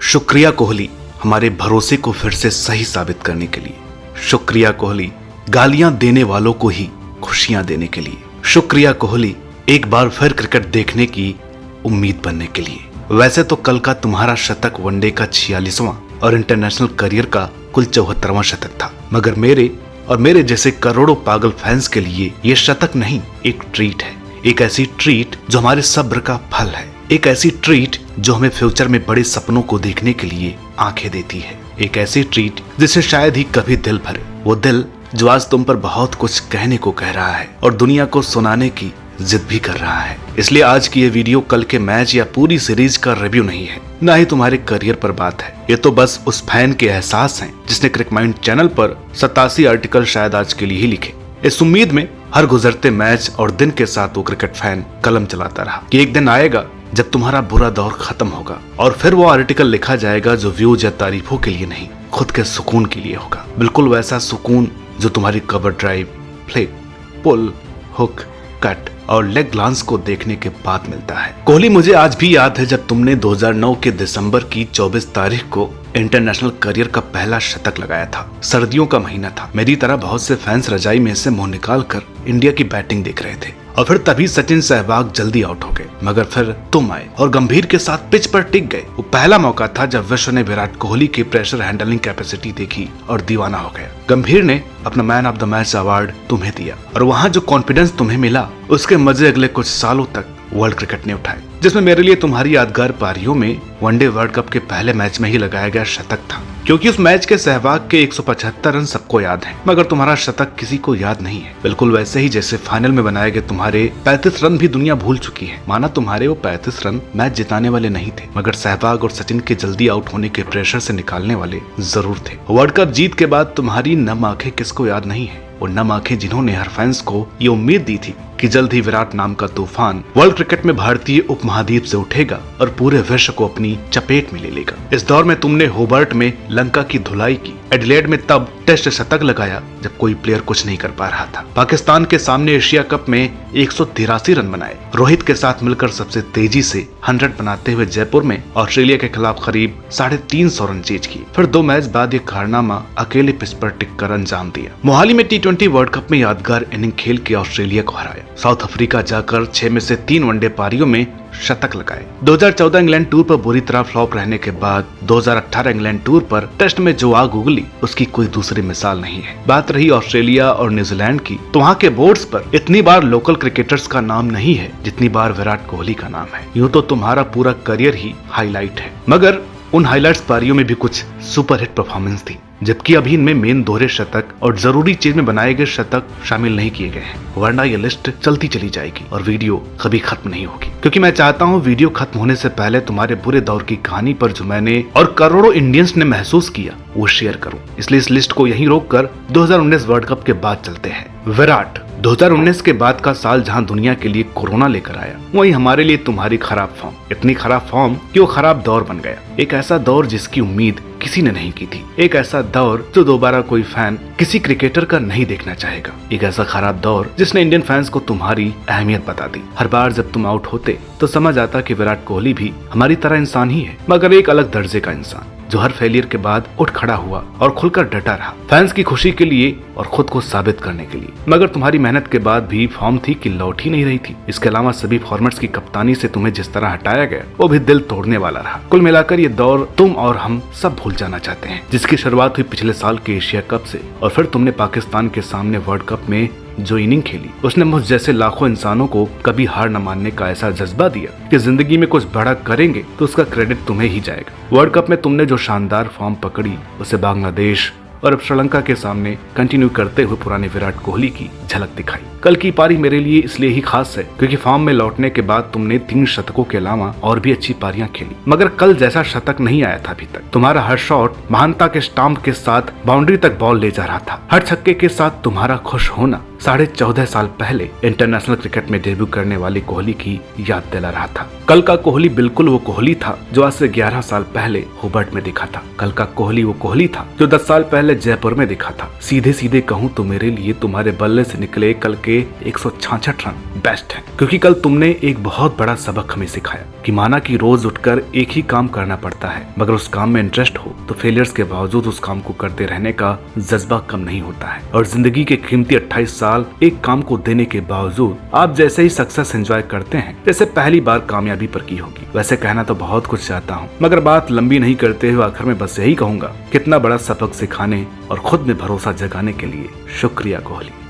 शुक्रिया कोहली हमारे भरोसे को फिर से सही साबित करने के लिए। शुक्रिया कोहली गालियां देने वालों को ही खुशियां देने के लिए। शुक्रिया कोहली एक बार फिर क्रिकेट देखने की उम्मीद बनने के लिए। वैसे तो कल का तुम्हारा शतक वनडे का 46वां और इंटरनेशनल करियर का कुल 74वां शतक था, मगर मेरे जैसे करोड़ों पागल फैंस के लिए ये शतक नहीं, एक ट्रीट है। एक ऐसी ट्रीट जो हमारे सब्र का फल है। एक ऐसी ट्रीट जो हमें फ्यूचर में बड़े सपनों को देखने के लिए आंखें देती है। एक ऐसी ट्रीट जिससे शायद ही कभी दिल भरे, वो दिल जो आज तुम पर बहुत कुछ कहने को कह रहा है और दुनिया को सुनाने की जिद भी कर रहा है। इसलिए आज की ये वीडियो कल के मैच या पूरी सीरीज का रिव्यू नहीं है, ना ही तुम्हारे करियर पर बात है। ये तो बस उस फैन के एहसास हैं जिसने क्रिक माइंड चैनल पर 87 आर्टिकल शायद आज के लिए ही लिखे, इस उम्मीद में हर गुजरते मैच और दिन के साथ वो क्रिकेट फैन कलम चलाता रहा कि एक दिन आएगा जब तुम्हारा बुरा दौर खत्म होगा और फिर वो आर्टिकल लिखा जाएगा जो व्यूज या तारीफों के लिए नहीं, खुद के सुकून के लिए होगा। बिल्कुल वैसा सुकून जो तुम्हारी कवर ड्राइव, फ्लिक, पुल, हुक, कट और लेग ग्लांस को देखने के बाद मिलता है। कोहली, मुझे आज भी याद है जब तुमने 2009 के दिसंबर की 24 तारीख को इंटरनेशनल करियर का पहला शतक लगाया था। सर्दियों का महीना था। मेरी तरह बहुत से फैंस रजाई में से मुंह निकाल कर इंडिया की बैटिंग देख रहे थे और फिर तभी सचिन सहवाग जल्दी आउट हो गए, मगर फिर तुम आए और गंभीर के साथ पिच पर टिक गए। वो पहला मौका था जब विश्व ने विराट कोहली की प्रेशर हैंडलिंग कैपेसिटी देखी और दीवाना हो गया। गंभीर ने अपना man of the match award तुम्हें दिया और वहाँ जो कॉन्फिडेंस तुम्हें मिला उसके मजे अगले कुछ सालों तक वर्ल्ड क्रिकेट ने उठाए, जिसमें मेरे लिए तुम्हारी यादगार पारियों में वनडे वर्ल्ड कप के पहले मैच में ही लगाया गया शतक था, क्योंकि उस मैच के सहवाग के 175 रन सबको याद हैं, मगर तुम्हारा शतक किसी को याद नहीं है। बिल्कुल वैसे ही जैसे फाइनल में बनाए गए तुम्हारे 35 रन भी दुनिया भूल चुकी है। माना तुम्हारे वो 35 रन मैच जिताने वाले नहीं थे, मगर सहवाग और सचिन के जल्दी आउट होने के प्रेशर से निकालने वाले जरूर थे। वर्ल्ड कप जीत के बाद तुम्हारी नम आंखें किसको याद नहीं है, और नम आंखें जिन्होंने हर फैंस को ये उम्मीद दी थी कि जल्द ही विराट नाम का तूफान वर्ल्ड क्रिकेट में भारतीय उपमहाद्वीप से उठेगा और पूरे विश्व को अपनी चपेट में ले लेगा। इस दौर में तुमने होबर्ट में लंका की धुलाई की, एडिलेड में तब टेस्ट शतक लगाया जब कोई प्लेयर कुछ नहीं कर पा रहा था, पाकिस्तान के सामने एशिया कप में 183 रन बनाए, रोहित के साथ मिलकर सबसे तेजी से 100 बनाते हुए जयपुर में ऑस्ट्रेलिया के खिलाफ करीब 350 रन चेज किए। फिर 2 मैच बाद ये कारनामा अकेले पिच पर टिक कर अंजाम दिया। मोहाली में T20 वर्ल्ड कप में यादगार इनिंग खेल के ऑस्ट्रेलिया को हराया। साउथ अफ्रीका जाकर 6 में से 3 वनडे पारियों में शतक लगाए। 2014 इंग्लैंड टूर पर बुरी तरह फ्लॉप रहने के बाद 2018 इंग्लैंड टूर पर टेस्ट में जो आग उगली उसकी कोई दूसरी मिसाल नहीं है। बात रही ऑस्ट्रेलिया और न्यूजीलैंड की, तो वहाँ के बोर्ड्स पर इतनी बार लोकल क्रिकेटर्स का नाम नहीं है जितनी बार विराट कोहली का नाम है। यूँ तो तुम्हारा पूरा करियर ही हाईलाइट है, मगर उन हाईलाइट्स पारियों में भी कुछ सुपरहिट परफॉर्मेंस थी, जबकि अभी इनमें मेन दोहरे शतक और जरूरी चीज में बनाए गए शतक शामिल नहीं किए गए हैं, वरना ये लिस्ट चलती चली जाएगी और वीडियो कभी खत्म नहीं होगी। क्योंकि मैं चाहता हूँ वीडियो खत्म होने से पहले तुम्हारे बुरे दौर की कहानी पर जो मैंने और करोड़ों इंडियंस ने महसूस किया वो शेयर करूँ। इसलिए इस लिस्ट को यहीं रोक कर 2019 वर्ल्ड कप के बाद चलते हैं। विराट, 2019 के बाद का साल जहां दुनिया के लिए कोरोना लेकर आया, वहीं हमारे लिए तुम्हारी खराब फॉर्म, इतनी खराब फॉर्म कि वो खराब दौर बन गया। एक ऐसा दौर जिसकी उम्मीद किसी ने नहीं की थी, एक ऐसा दौर जो दोबारा कोई फैन किसी क्रिकेटर का नहीं देखना चाहेगा, एक ऐसा खराब दौर जिसने इंडियन फैंस को तुम्हारी अहमियत बता दी। हर बार जब तुम आउट होते तो समझ आता कि विराट कोहली भी हमारी तरह इंसान ही है, मगर एक अलग दर्जे का इंसान जो हर फेलियर के बाद उठ खड़ा हुआ और खुलकर डटा रहा, फैंस की खुशी के लिए और खुद को साबित करने के लिए। मगर तुम्हारी मेहनत के बाद भी फॉर्म थी कि लौट ही नहीं रही थी। इसके अलावा सभी फॉर्मेट्स की कप्तानी से तुम्हें जिस तरह हटाया गया वो भी दिल तोड़ने वाला रहा। कुल मिलाकर ये दौर तुम और हम सब भूल जाना चाहते हैं, जिसकी शुरुआत हुई पिछले साल के एशिया कप से, और फिर तुमने पाकिस्तान के सामने वर्ल्ड कप में जो इनिंग खेली उसने मुझ जैसे लाखों इंसानों को कभी हार न मानने का ऐसा जज्बा दिया कि जिंदगी में कुछ बड़ा करेंगे तो उसका क्रेडिट तुम्हें ही जाएगा। वर्ल्ड कप में तुमने जो शानदार फॉर्म पकड़ी उसे बांग्लादेश और अब श्रीलंका के सामने कंटिन्यू करते हुए पुराने विराट कोहली की झलक दिखाई। कल की पारी मेरे लिए इसलिए ही खास है क्योंकि फॉर्म में लौटने के बाद तुमने 3 शतकों के अलावा और भी अच्छी पारियां खेली, मगर कल जैसा शतक नहीं आया था अभी तक। तुम्हारा हर शॉट महानता के स्टाम्प के साथ बाउंड्री तक बॉल ले जा रहा था। हर छक्के के साथ तुम्हारा खुश होना 14.5 साल पहले इंटरनेशनल क्रिकेट में डेब्यू करने वाली कोहली की याद दिला रहा था। कल का कोहली बिल्कुल वो कोहली था जो आज से 11 साल पहले होबर्ट में दिखा था। कल का कोहली वो कोहली था जो 10 साल पहले जयपुर में दिखा था। सीधे सीधे कहूँ तो मेरे लिए तुम्हारे बल्ले से निकले कल के 166 रन बेस्ट है, क्योंकि कल तुमने एक बहुत बड़ा सबक हमें सिखाया कि माना कि रोज उठकर एक ही काम करना पड़ता है, मगर उस काम में इंटरेस्ट हो तो फेलियर्स के बावजूद उस काम को करते रहने का जज्बा कम नहीं होता है। और जिंदगी के कीमती 28 साल एक काम को देने के बावजूद आप जैसे ही सक्सेस एंजॉय करते हैं जैसे पहली बार कामयाबी पर की होगी। वैसे कहना तो बहुत कुछ चाहता हूँ, मगर बात लंबी नहीं करते हुए आखिर में बस यही कहूंगा, कितना बड़ा सबक सिखाने और खुद में भरोसा जगाने के लिए शुक्रिया कोहली।